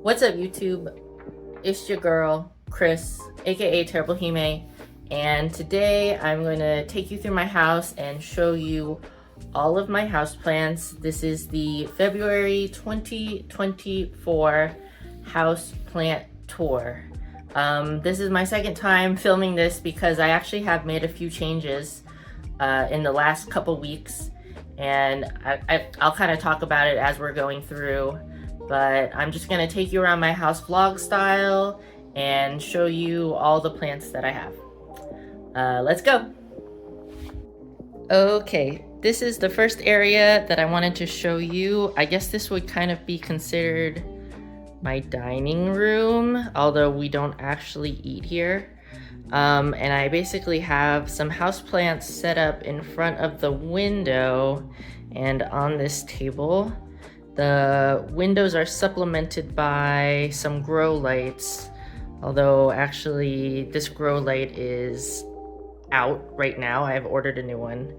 What's up, YouTube? It's your girl, Chris, aka Terrible Hime, and today I'm going to take you through my house and show you all of my houseplants. This is the February 2024 house plant tour. This is my second time filming this because I actually have made a few changes in the last couple weeks, and I'll kind of talk about it as we're going through. But I'm just gonna take you around my house vlog style and show you all the plants that I have. Let's go. Okay, this is the first area that I wanted to show you. I guess this would kind of be considered my dining room, although we don't actually eat here. And I basically have some houseplants set up in front of the window and on this table. The windows are supplemented by some grow lights, although actually this grow light is out right now. I've ordered a new one,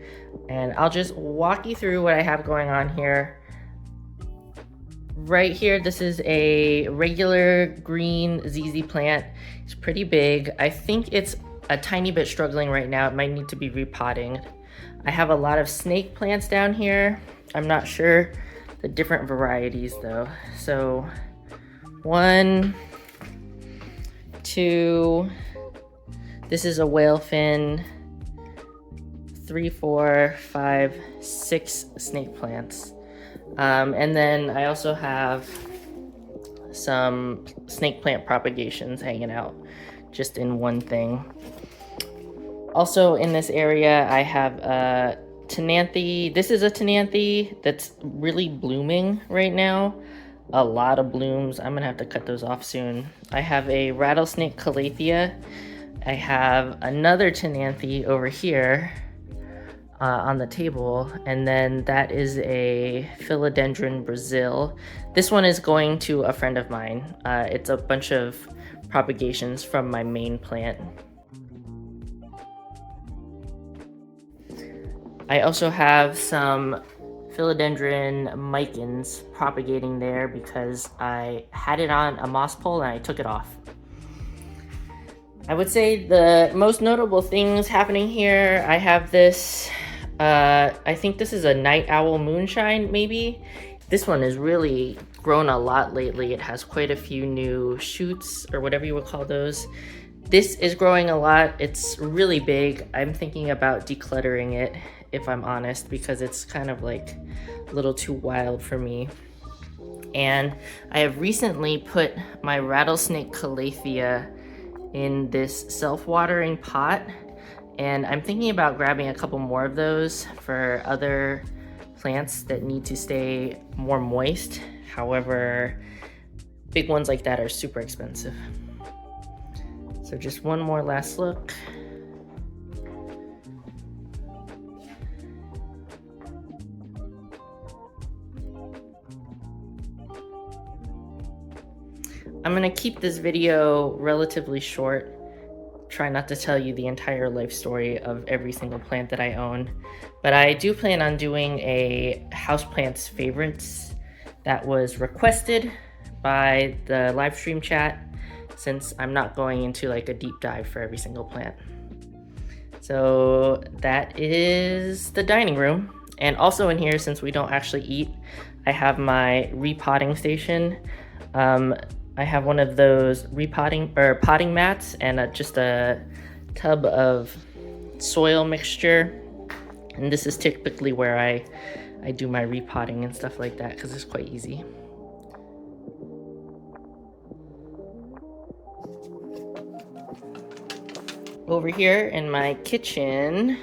and I'll just walk you through what I have going on here. Right here, this is a regular green ZZ plant. It's pretty big. I think it's a tiny bit struggling right now. It might need to be repotting. I have a lot of snake plants down here. I'm not sure the different varieties though. So 1, 2, this is a whale fin, 3, 4, 5, 6 snake plants. And then I also have some snake plant propagations hanging out just in one thing. Also in this area, I have a Tenanthe. This is a Tenanthe that's really blooming right now. A lot of blooms. I'm gonna have to cut those off soon. I have a rattlesnake calathea. I have another Tenanthe over here on the table, and then that is a philodendron Brazil. This one is going to a friend of mine. It's a bunch of propagations from my main plant. I also have some philodendron micans propagating there because I had it on a moss pole and I took it off. I would say the most notable things happening here, I have this, I think this is a night owl moonshine maybe. This one has really grown a lot lately. It has quite a few new shoots or whatever you would call those. This is growing a lot. It's really big. I'm thinking about decluttering it, if I'm honest, because it's kind of like a little too wild for me. And I have recently put my rattlesnake calathea in this self-watering pot, and I'm thinking about grabbing a couple more of those for other plants that need to stay more moist. However, big ones like that are super expensive. So just one more last look. I'm gonna keep this video relatively short. Try not to tell you the entire life story of every single plant that I own, but I do plan on doing a houseplants favorites that was requested by the live stream chat, since I'm not going into like a deep dive for every single plant. So that is the dining room. And also in here, since we don't actually eat, I have my repotting station. I have one of those repotting or potting mats and just a tub of soil mixture. And this is typically where I do my repotting and stuff like that because it's quite easy. Over here in my kitchen,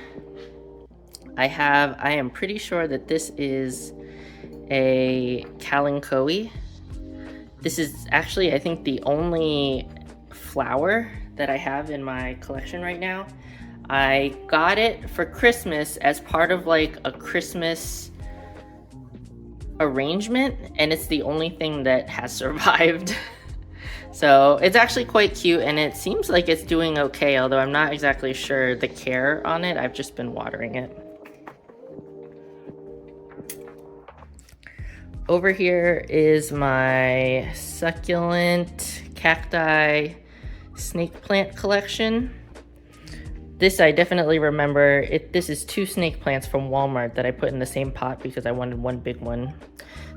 I am pretty sure that this is a kalanchoe. This is actually, I think, the only flower that I have in my collection right now. I got it for Christmas as part of like a Christmas arrangement, and it's the only thing that has survived. So it's actually quite cute, and it seems like it's doing okay, although I'm not exactly sure the care on it. I've just been watering it. Over here is my succulent cacti snake plant collection. This I definitely remember. This is 2 snake plants from Walmart that I put in the same pot because I wanted one big one.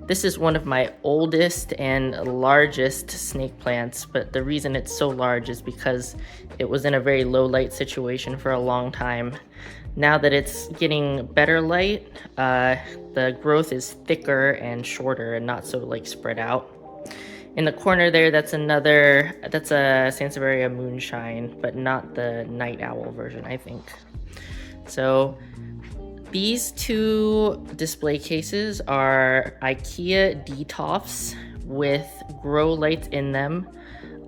This is one of my oldest and largest snake plants, but the reason it's so large is because it was in a very low light situation for a long time. Now that it's getting better light, the growth is thicker and shorter and not so like spread out. In the corner there, that's a Sansevieria moonshine, but not the night owl version, I think. So these 2 display cases are IKEA Detolfs with grow lights in them.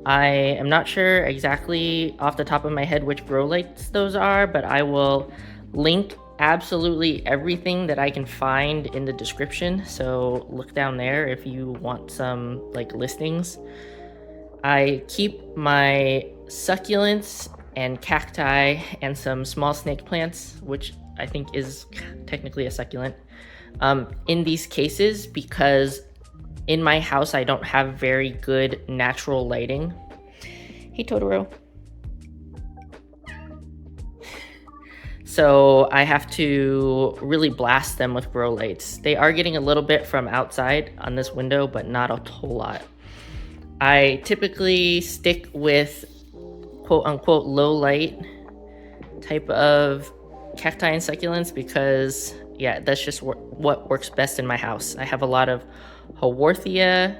I am not sure exactly off the top of my head which grow lights those are, but I will link absolutely everything that I can find in the description, so look down there if you want some like listings. I keep my succulents and cacti and some small snake plants, which I think is technically a succulent, in these cases because in my house I don't have very good natural lighting. Hey Totoro. So I have to really blast them with grow lights. They are getting a little bit from outside on this window, but not a whole lot. I typically stick with quote unquote low light type of cacti and succulents because yeah, that's just what works best in my house. I have a lot of Haworthia,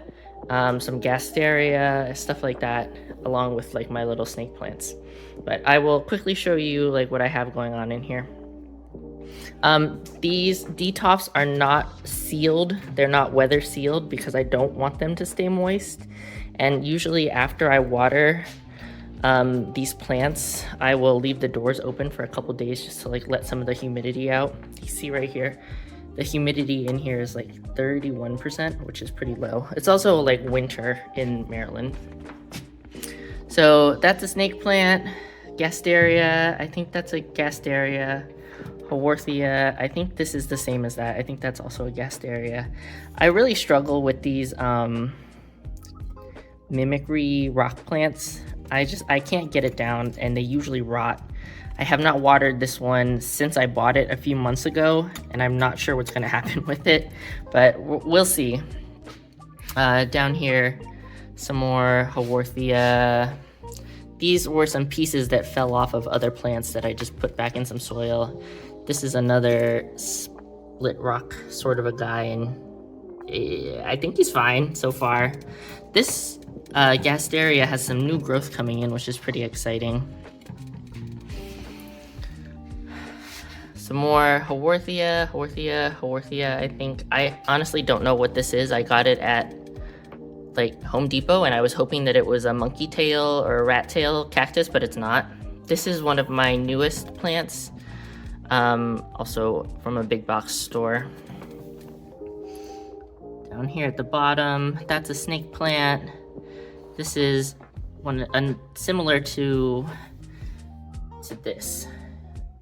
some Gasteria, stuff like that, along with like my little snake plants. But I will quickly show you like what I have going on in here. These Detolfs are not sealed. They're not weather sealed because I don't want them to stay moist. And usually after I water these plants, I will leave the doors open for a couple days just to like let some of the humidity out. You see right here, the humidity in here is like 31%, which is pretty low. It's also like winter in Maryland. So that's a snake plant. Gasteria, I think that's a Gasteria. Haworthia, I think this is the same as that. I think that's also a Gasteria. I really struggle with these mimicry rock plants. I can't get it down and they usually rot. I have not watered this one since I bought it a few months ago and I'm not sure what's gonna happen with it, but we'll see. Down here, some more Haworthia. These were some pieces that fell off of other plants that I just put back in some soil. This is another split rock sort of a guy, and I think he's fine so far. This Gasteria has some new growth coming in, which is pretty exciting. Some more Haworthia. I honestly don't know what this is. I got it at like Home Depot and I was hoping that it was a monkey tail or a rat tail cactus, but it's not. This is one of my newest plants, also from a big box store. Down here at the bottom, that's a snake plant. This is one similar to this.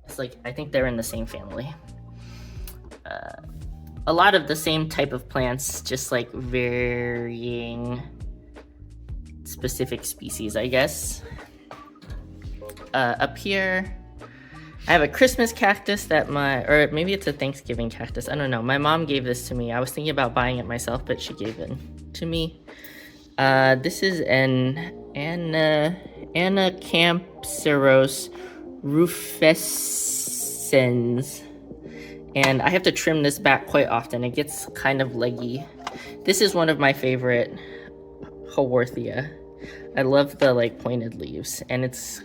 It's like, I think they're in the same family. A lot of the same type of plants, just like varying specific species, I guess. Up here, I have a Christmas cactus that or maybe it's a Thanksgiving cactus, I don't know. My mom gave this to me. I was thinking about buying it myself, but she gave it to me. This is an Anacampseros rufescens. And I have to trim this back quite often. It gets kind of leggy. This is one of my favorite Haworthia. I love the like pointed leaves and it's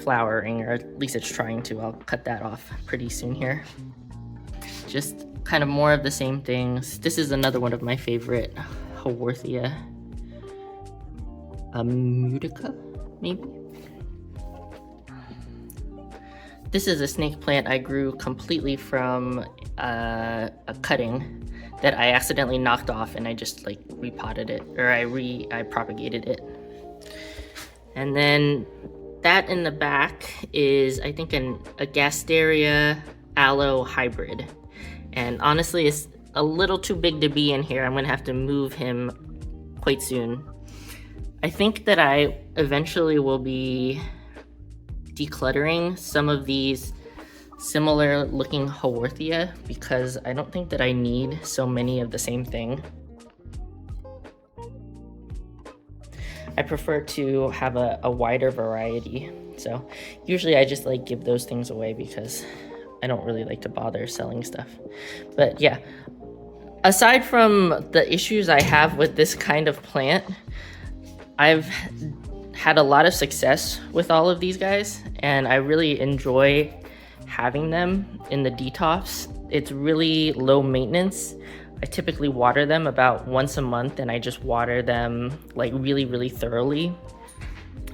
flowering, or at least it's trying to. I'll cut that off pretty soon here. Just kind of more of the same things. This is another one of my favorite Haworthia. Mutica, maybe? This is a snake plant I grew completely from a cutting that I accidentally knocked off and I just like repotted it, or I propagated it. And then that in the back is, I think, a Gasteria aloe hybrid. And honestly, a little too big to be in here. I'm gonna have to move him quite soon. I think that I eventually will be decluttering some of these similar looking Haworthia because I don't think that I need so many of the same thing. I prefer to have a wider variety. So usually I just like give those things away because I don't really like to bother selling stuff. But yeah, aside from the issues I have with this kind of plant, I've had a lot of success with all of these guys and I really enjoy having them in the Detolfs. It's really low maintenance. I typically water them about once a month and I just water them like really thoroughly.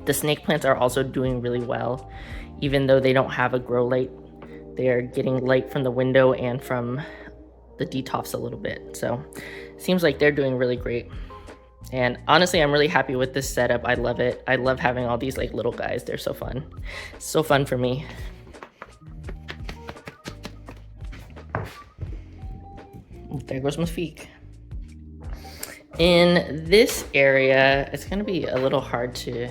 The snake plants are also doing really well. Even though they don't have a grow light, they are getting light from the window and from the Detolfs a little bit. So it seems like they're doing really great. And honestly, I'm really happy with this setup. I love it. I love having all these like little guys. They're so fun. It's so fun for me. There goes my feet. In this area, it's gonna be a little hard to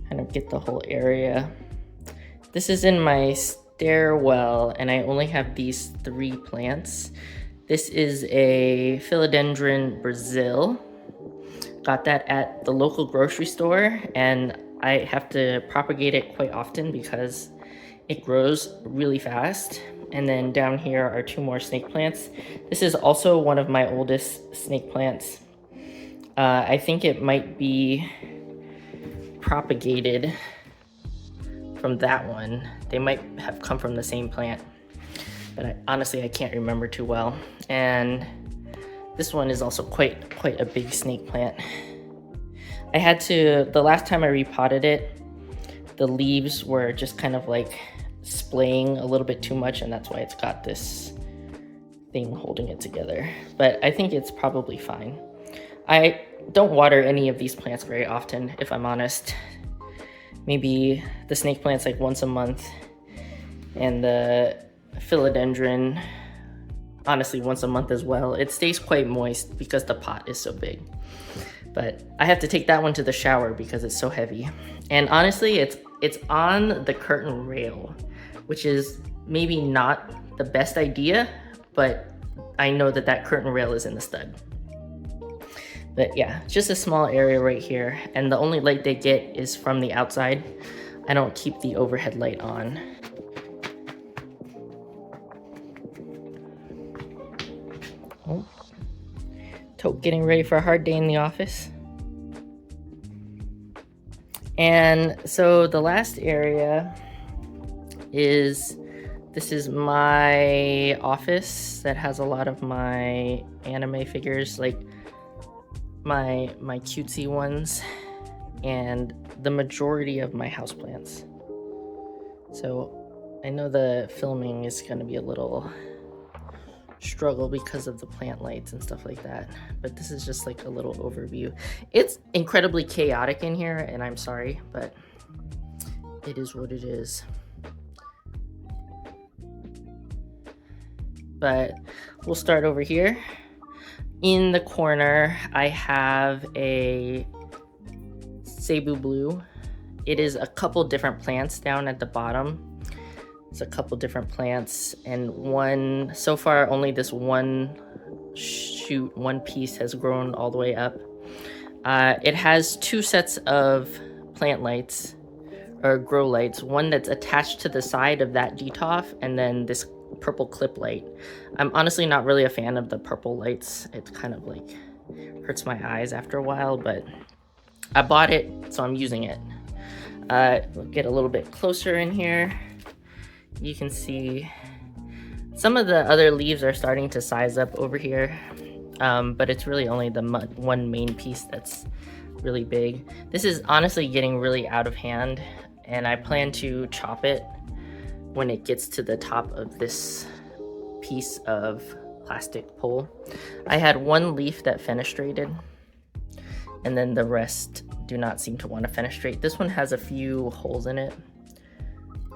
kind of get the whole area. This is in my stairwell and I only have these 3 plants. This is a Philodendron Brazil. Got that at the local grocery store and I have to propagate it quite often because it grows really fast. And then down here are 2 more snake plants. This is also one of my oldest snake plants. I think it might be propagated from that one. They might have come from the same plant, but honestly, I can't remember too well. And this one is also quite a big snake plant. I had to, the last time I repotted it, the leaves were just kind of like splaying a little bit too much and that's why it's got this thing holding it together. But I think it's probably fine. I don't water any of these plants very often, if I'm honest. Maybe the snake plants like once a month and the philodendron honestly once a month as well. It stays quite moist because the pot is so big. But I have to take that one to the shower because it's so heavy. And honestly, it's on the curtain rail, which is maybe not the best idea, but I know that that curtain rail is in the stud. But yeah, just a small area right here. And the only light they get is from the outside. I don't keep the overhead light on. Oh. Tote getting ready for a hard day in the office. And so the last area is, this is my office that has a lot of my anime figures, like my cutesy ones, and the majority of my houseplants. So I know the filming is going to be a little struggle because of the plant lights and stuff like that, but this is just like a little overview. It's incredibly chaotic in here and I'm sorry, but it is what it is. But we'll start over here. In the corner I have a Cebu Blue. It is a couple different plants down at the bottom. It's a couple different plants, and one, so far only this one shoot, one piece has grown all the way up. It has 2 sets of plant lights, or grow lights, one that's attached to the side of that Detolf, and then this purple clip light. I'm honestly not really a fan of the purple lights. It kind of like hurts my eyes after a while, but I bought it, so I'm using it. We'll get a little bit closer in here. You can see some of the other leaves are starting to size up over here, but it's really only the one main piece that's really big. This is honestly getting really out of hand, and I plan to chop it when it gets to the top of this piece of plastic pole. I had one leaf that fenestrated, and then the rest do not seem to want to fenestrate. This one has a few holes in it,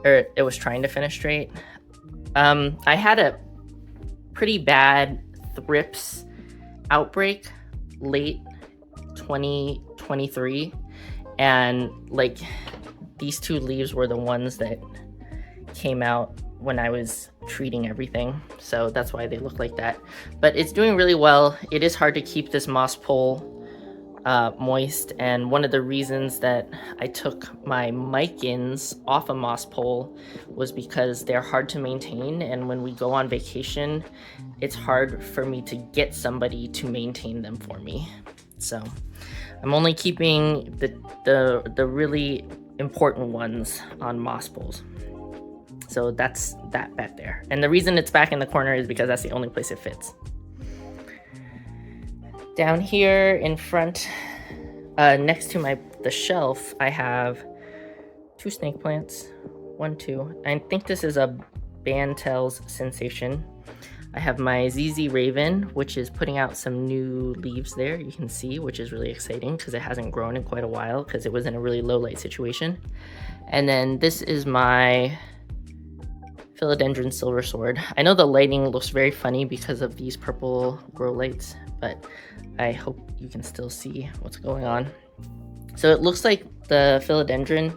or it was trying to fenestrate. I had a pretty bad thrips outbreak late 2023, and like these two leaves were the ones that came out when I was treating everything, so that's why they look like that. But it's doing really well. It is hard to keep this moss pole moist, and one of the reasons that I took my micins off a moss pole was because they're hard to maintain, and when we go on vacation it's hard for me to get somebody to maintain them for me. So I'm only keeping the really important ones on moss poles. So that's that back there, and the reason it's back in the corner is because that's the only place it fits. Down here in front, next to the shelf, I have 2 snake plants. 1, 2. I think this is a Bantel's Sensation. I have my ZZ Raven, which is putting out some new leaves there, you can see, which is really exciting because it hasn't grown in quite a while because it was in a really low light situation. And then this is my Philodendron Silver Sword. I know the lighting looks very funny because of these purple grow lights, but I hope you can still see what's going on. So it looks like the philodendron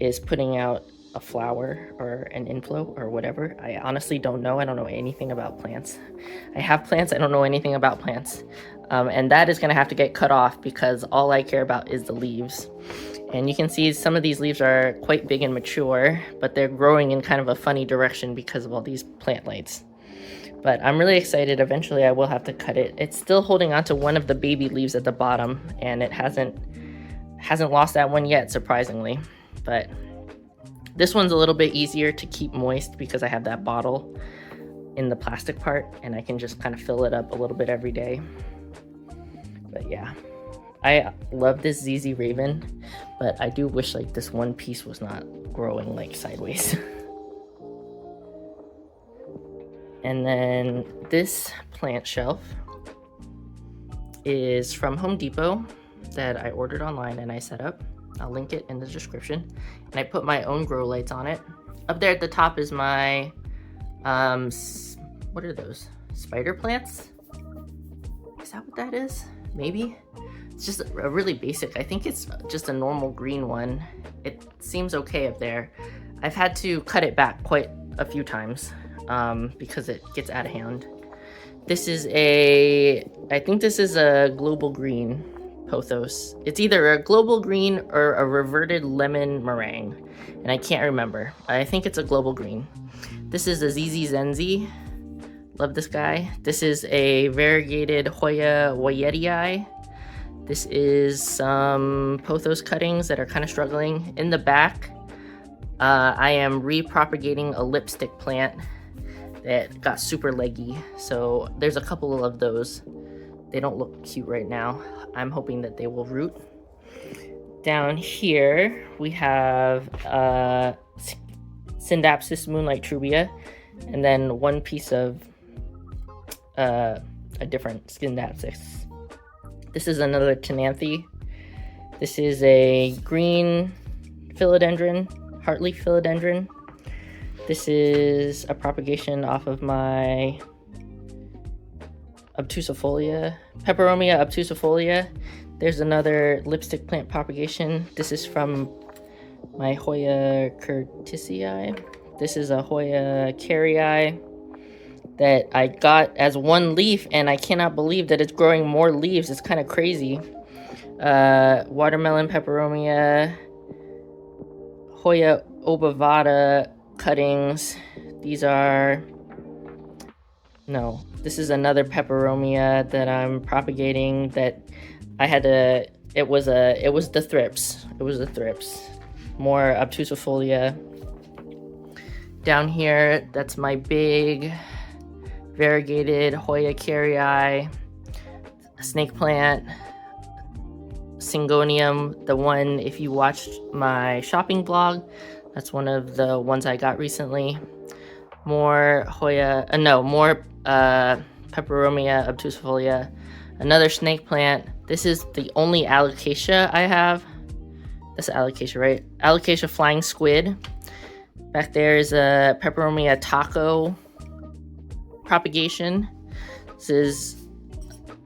is putting out a flower or an inflow or whatever. I honestly don't know. I don't know anything about plants. I have plants. I don't know anything about plants. And that is going to have to get cut off because all I care about is the leaves. And you can see some of these leaves are quite big and mature, but they're growing in kind of a funny direction because of all these plant lights. But I'm really excited. Eventually I will have to cut it. It's still holding on to one of the baby leaves at the bottom, and it hasn't lost that one yet, surprisingly. But this one's a little bit easier to keep moist because I have that bottle in the plastic part, and I can just kind of fill it up a little bit every day. But yeah, I love this ZZ Raven, but I do wish like this one piece was not growing like sideways. And then this plant shelf is from Home Depot that I ordered online and I set up. I'll link it in the description. And I put my own grow lights on it. Up there at the top is my, what are those? Spider plants? Is that what that is? Maybe? It's just a really basic, I think it's just a normal green one. It seems okay up there. I've had to cut it back quite a few times because it gets out of hand. This is I think this is a global green pothos. It's either a global green or a reverted lemon meringue, and I can't remember. I think it's a global green. This is a ZZ Zenzi. Love this guy. This is a variegated Hoya Wyetii. This is some pothos cuttings that are kind of struggling. In the back, I am repropagating a lipstick plant that got super leggy. So there's a couple of those. They don't look cute right now. I'm hoping that they will root. Down here, we have Syndapsis Moonlight Trubia, and then one piece of a different Syndapsis. This is another Tenanthe. This is a green philodendron, heartleaf philodendron. This is a propagation off of my obtusifolia, Peperomia obtusifolia. There's another lipstick plant propagation. This is from my Hoya curtisii. This is a Hoya carrii that I got as one leaf, and I cannot believe that it's growing more leaves. It's kind of crazy. Watermelon peperomia, Hoya obovata cuttings. These are, no, this is another peperomia that I'm propagating that I had to, it was the thrips. It was the thrips. More obtusifolia. Down here, that's my big variegated Hoya carrii, snake plant, Syngonium, the one, if you watched my shopping vlog, that's one of the ones I got recently. More Hoya, more Peperomia obtusifolia, another snake plant. This is the only alocasia I have. That's alocasia, right? Alocasia flying squid. Back there is a Peperomia taco propagation. This is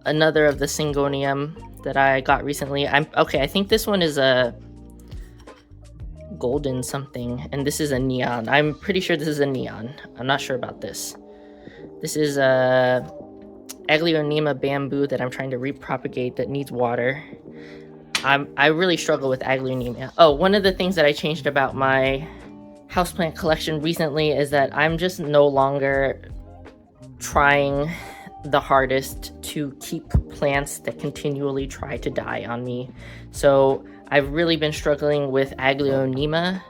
another of the Syngonium that I got recently. I think this one is a golden something, and this is a neon. I'm pretty sure this is a neon. I'm not sure about this. This is a Aglaonema bamboo that I'm trying to repropagate that needs water. I really struggle with Aglaonema. Oh, one of the things that I changed about my houseplant collection recently is that I'm just no longer trying the hardest to keep plants that continually try to die on me. So I've really been struggling with Aglaonema,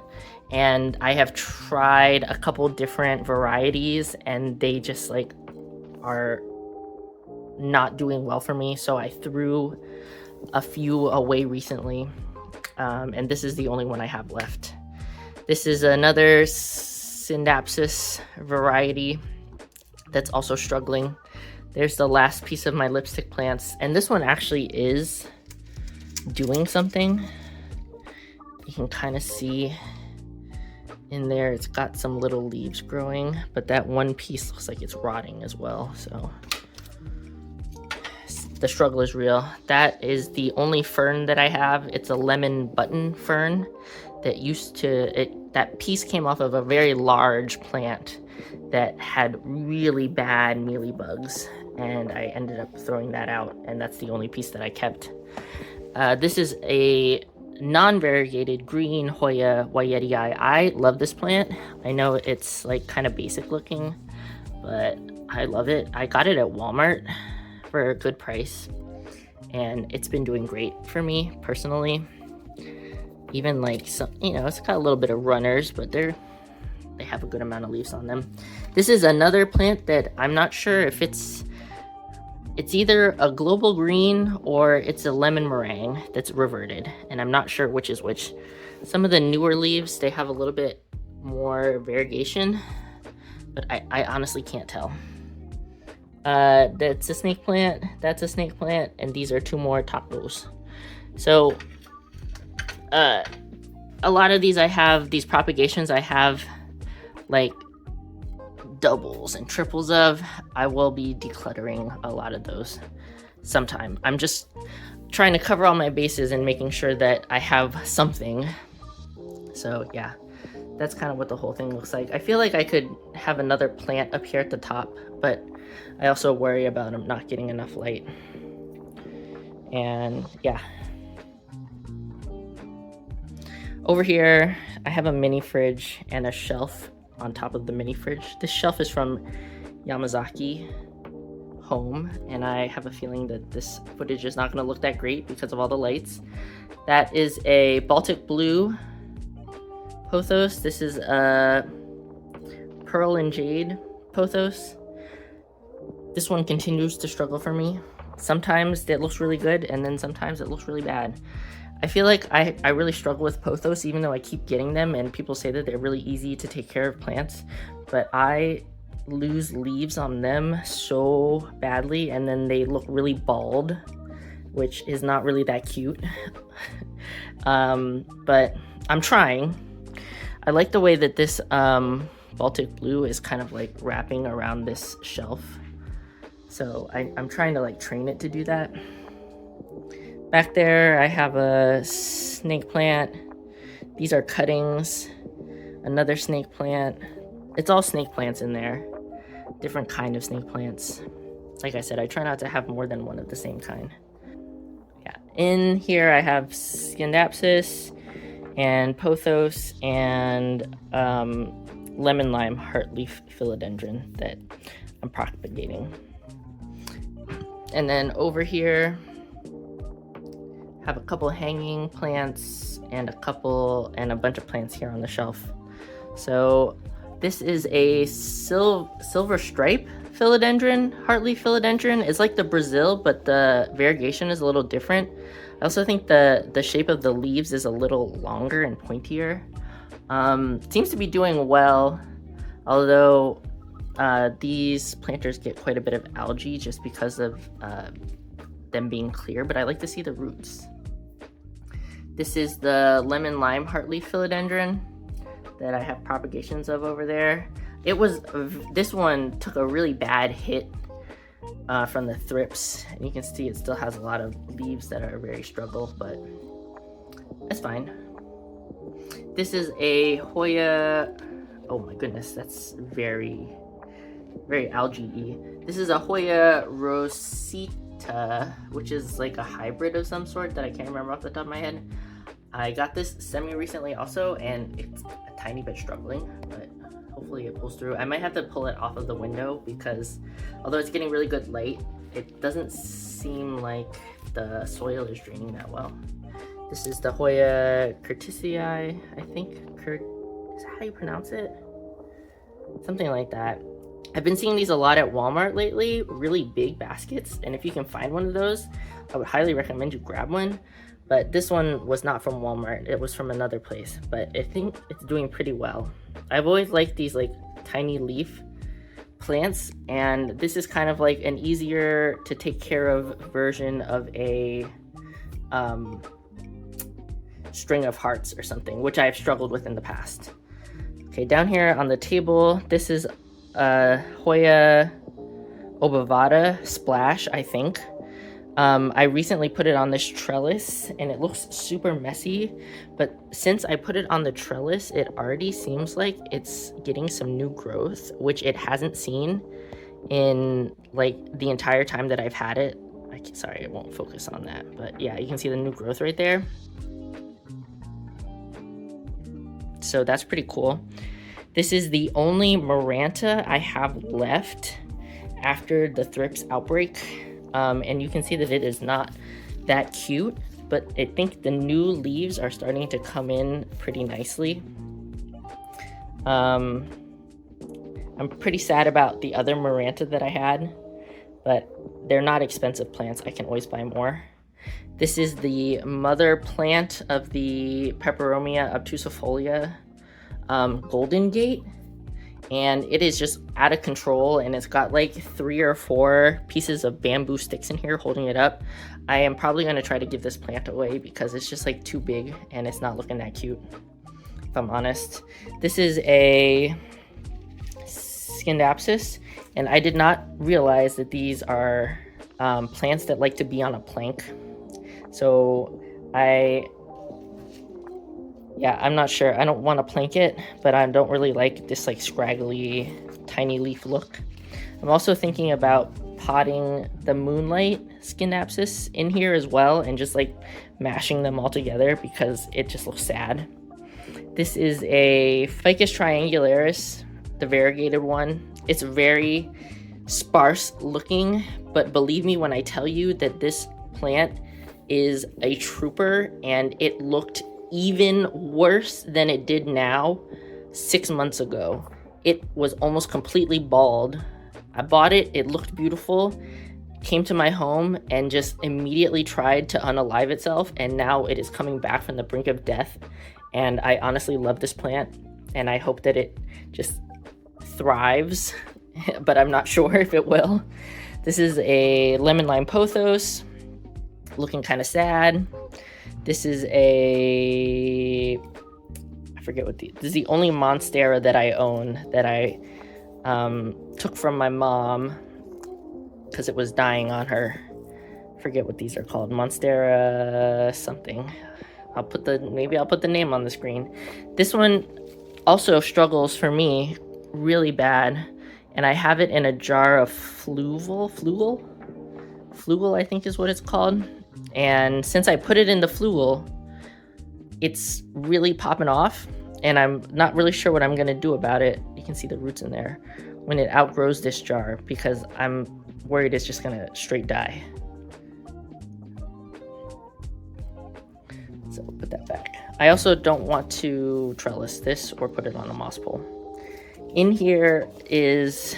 and I have tried a couple different varieties, and they just like are not doing well for me. So I threw a few away recently, and this is the only one I have left. This is another Synapsis variety that's also struggling. There's the last piece of my lipstick plants, and this one actually is doing something. You can kind of see in there it's got some little leaves growing, but that one piece looks like it's rotting as well, so the struggle is real. That is the only fern that I have. It's a lemon button fern that piece came off of a very large plant that had really bad mealybugs, and I ended up throwing that out, and that's the only piece that I kept. This is a non-variegated green Hoya Wayetii. I love this plant. I know it's like kind of basic looking, but I love it. I got it at Walmart for a good price, and it's been doing great for me personally. Even like some, it's got a little bit of runners, but they have a good amount of leaves on them. This is another plant that I'm not sure if it's either a global green or it's a lemon meringue that's reverted, and I'm not sure which is which. Some of the newer leaves, they have a little bit more variegation, but I honestly can't tell. That's a snake plant, that's a snake plant, and these are two more tacos. So a lot of these these propagations I have like doubles and triples of. I will be decluttering a lot of those sometime. I'm just trying to cover all my bases and making sure that I have something. So yeah, that's kind of what the whole thing looks like. I feel like I could have another plant up here at the top, but I also worry about them not getting enough light. And yeah. Over here, I have a mini fridge and a shelf on top of the mini fridge. This shelf is from Yamazaki Home, and I have a feeling that this footage is not going to look that great because of all the lights. That is a Baltic Blue pothos. This is a Pearl and Jade pothos. This one continues to struggle for me. Sometimes it looks really good, and then sometimes it looks really bad. I feel like I really struggle with pothos, even though I keep getting them, and people say that they're really easy to take care of plants, but I lose leaves on them so badly, and then they look really bald, which is not really that cute. But I'm trying. I like the way that this Baltic Blue is kind of like wrapping around this shelf, so I'm trying to like train it to do that. Back there, I have a snake plant. These are cuttings. Another snake plant. It's all snake plants in there. Different kind of snake plants. Like I said, I try not to have more than one of the same kind. Yeah. In here, I have Scindapsus and pothos and lemon lime heartleaf philodendron that I'm propagating. And then over here, have a couple hanging plants and a bunch of plants here on the shelf. So this is a silver stripe philodendron, heartleaf philodendron. It's like the Brazil, but the variegation is a little different. I also think the shape of the leaves is a little longer and pointier. Seems to be doing well, although these planters get quite a bit of algae just because of them being clear, but I like to see the roots. This is the lemon lime heartleaf philodendron that I have propagations of over there. This one took a really bad hit from the thrips, and you can see it still has a lot of leaves that are very struggle, but that's fine. This is a Hoya, oh my goodness, that's very algae-y. This is a Hoya rosita, which is like a hybrid of some sort that I can't remember off the top of my head. I got this semi-recently also, and it's a tiny bit struggling, but hopefully it pulls through. I might have to pull it off of the window because although it's getting really good light, it doesn't seem like the soil is draining that well. This is the Hoya curtisii, I think. Is that how you pronounce it? Something like that. I've been seeing these a lot at Walmart lately, really big baskets, and if you can find one of those, I would highly recommend you grab one. But this one was not from Walmart, it was from another place, but I think it's doing pretty well. I've always liked these like tiny leaf plants, and this is kind of like an easier to take care of version of a string of hearts or something, which I've struggled with in the past. Okay, down here on the table, this is Hoya obovata splash, I think. I recently put it on this trellis and it looks super messy, but since I put it on the trellis, it already seems like it's getting some new growth, which it hasn't seen in like the entire time that I've had it. Sorry, it won't focus on that, but yeah, you can see the new growth right there. So that's pretty cool. This is the only Maranta I have left after the thrips outbreak. And you can see that it is not that cute, but I think the new leaves are starting to come in pretty nicely. I'm pretty sad about the other Maranta that I had, but they're not expensive plants. I can always buy more. This is the mother plant of the Peperomia obtusifolia Golden Gate, and it is just out of control, and it's got like 3 or 4 pieces of bamboo sticks in here holding it up. I am probably going to try to give this plant away because it's just like too big and it's not looking that cute, if I'm honest. This is a Scindapsus, and I did not realize that these are plants that like to be on a plank. So I'm not sure. I don't want to plank it, but I don't really like this like scraggly tiny leaf look. I'm also thinking about potting the Moonlight Scindapsus in here as well and just like mashing them all together because it just looks sad. This is a Ficus triangularis, the variegated one. It's very sparse looking, but believe me when I tell you that this plant is a trooper, and it looked even worse than it did now 6 months ago. It was almost completely bald. I bought it, it looked beautiful, came to my home and just immediately tried to unalive itself, and now it is coming back from the brink of death. And I honestly love this plant, and I hope that it just thrives, but I'm not sure if it will. This is a lemon lime pothos, looking kind of sad. This is a, I forget what this is the only Monstera that I own that I took from my mom because it was dying on her. I forget what these are called, Monstera something. Maybe I'll put the name on the screen. This one also struggles for me really bad, and I have it in a jar of flugel, I think is what it's called. And since I put it in the flugel, it's really popping off, and I'm not really sure what I'm going to do about it. You can see the roots in there when it outgrows this jar, because I'm worried it's just going to straight die. So I'll put that back. I also don't want to trellis this or put it on a moss pole. In here is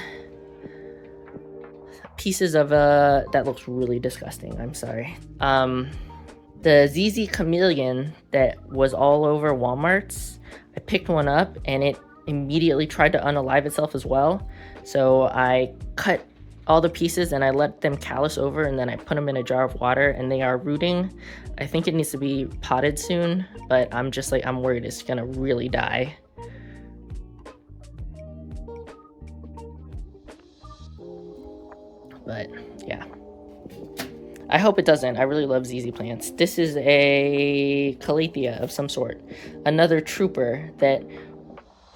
pieces of that looks really disgusting, I'm sorry. The ZZ Chameleon that was all over Walmart's, I picked one up and it immediately tried to unalive itself as well. So I cut all the pieces and I let them callus over, and then I put them in a jar of water, and they are rooting. I think it needs to be potted soon, but I'm just like, I'm worried it's gonna really die. But I hope it doesn't. I really love ZZ plants. This is a calathea of some sort. Another trooper that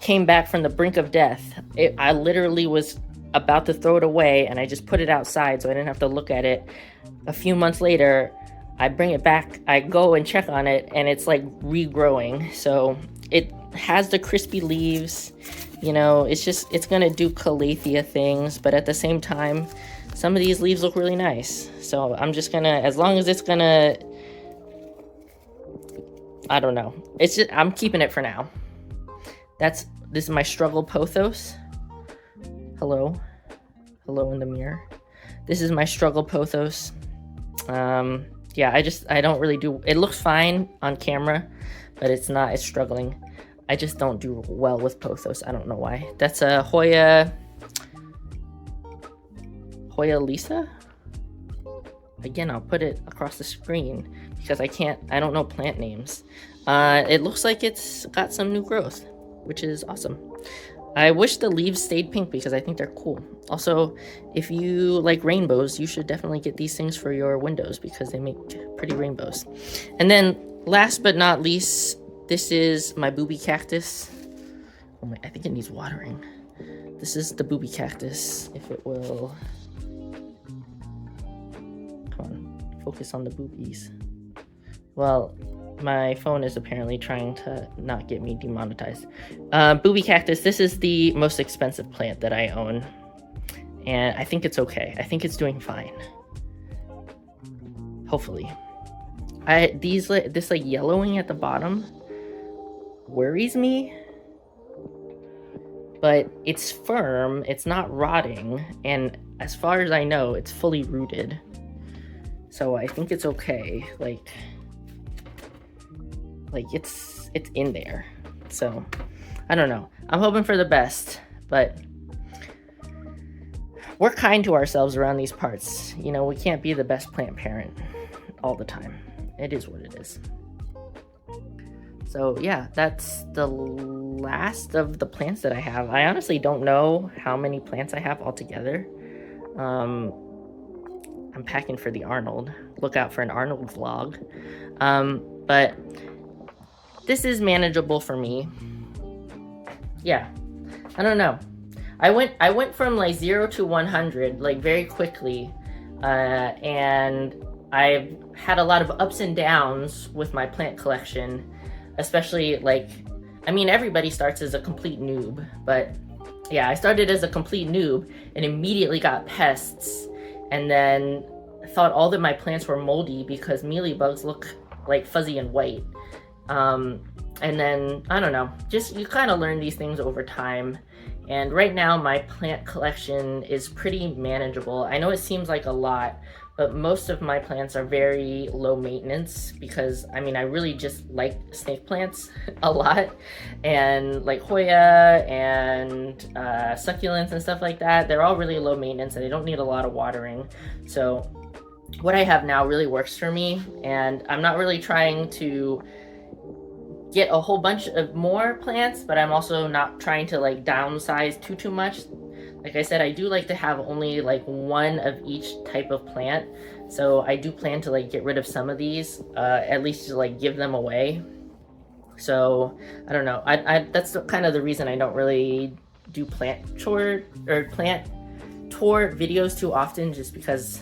came back from the brink of death. I literally was about to throw it away, and I just put it outside so I didn't have to look at it. A few months later, I bring it back, I go and check on it, and it's like regrowing. So it has the crispy leaves, you know, it's gonna do calathea things, but at the same time, some of these leaves look really nice. So I'm just gonna, as long as it's gonna, I don't know. It's just, I'm keeping it for now. This is my struggle pothos. Hello in the mirror. This is my struggle pothos. Yeah, I don't really do, it looks fine on camera, but it's struggling. I just don't do well with pothos. I don't know why. That's a Hoya Lisa? Again, I'll put it across the screen because I don't know plant names. It looks like it's got some new growth, which is awesome. I wish the leaves stayed pink because I think they're cool. Also, if you like rainbows, you should definitely get these things for your windows because they make pretty rainbows. And then last but not least, this is my booby cactus. Oh I think it needs watering. This is the booby cactus, if it will. Come on, focus on the boobies. Well, my phone is apparently trying to not get me demonetized. Booby cactus, this is the most expensive plant that I own. And I think it's okay. I think it's doing fine. Hopefully. This like yellowing at the bottom worries me. But it's firm, it's not rotting, and as far as I know, it's fully rooted. So I think it's okay. Like it's in there. So I don't know. I'm hoping for the best, but we're kind to ourselves around these parts. You know, we can't be the best plant parent all the time. It is what it is. So yeah, that's the last of the plants that I have. I honestly don't know how many plants I have altogether. I'm packing for the Arnold. Look out for an Arnold vlog. But this is manageable for me. Yeah, I don't know. I went from like 0 to 100 like very quickly, and I've had a lot of ups and downs with my plant collection, especially like, I mean, everybody starts as a complete noob, but yeah, I started as a complete noob and immediately got pests, and then thought all that my plants were moldy because mealybugs look like fuzzy and white. And then, I don't know, just you kind of learn these things over time. And right now my plant collection is pretty manageable. I know it seems like a lot, but most of my plants are very low maintenance because, I mean, I really just like snake plants a lot, and like Hoya and succulents and stuff like that. They're all really low maintenance and they don't need a lot of watering. So what I have now really works for me, and I'm not really trying to get a whole bunch of more plants, but I'm also not trying to like downsize too much. Like I said, I do like to have only like one of each type of plant. So I do plan to like get rid of some of these, at least to like give them away. So I don't know. That's kind of the reason I don't really do plant tour videos too often, just because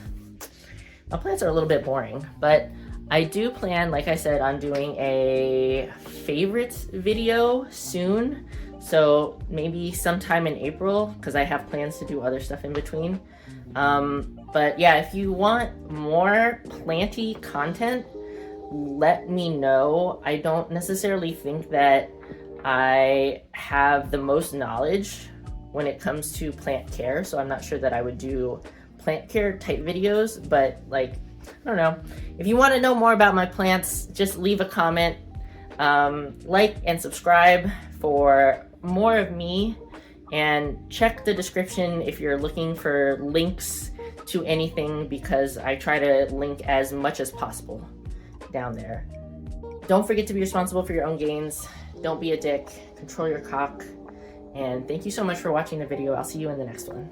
my plants are a little bit boring. But I do plan, like I said, on doing a favorites video soon. So maybe sometime in April, because I have plans to do other stuff in between. But yeah, if you want more planty content, let me know. I don't necessarily think that I have the most knowledge when it comes to plant care, so I'm not sure that I would do plant care type videos, but like, I don't know. If you want to know more about my plants, just leave a comment, like and subscribe for more of me, and check the description if you're looking for links to anything, because I try to link as much as possible down there. Don't forget to be responsible for your own gains. Don't be a dick. Control your cock. And thank you so much for watching the video. I'll see you in the next one.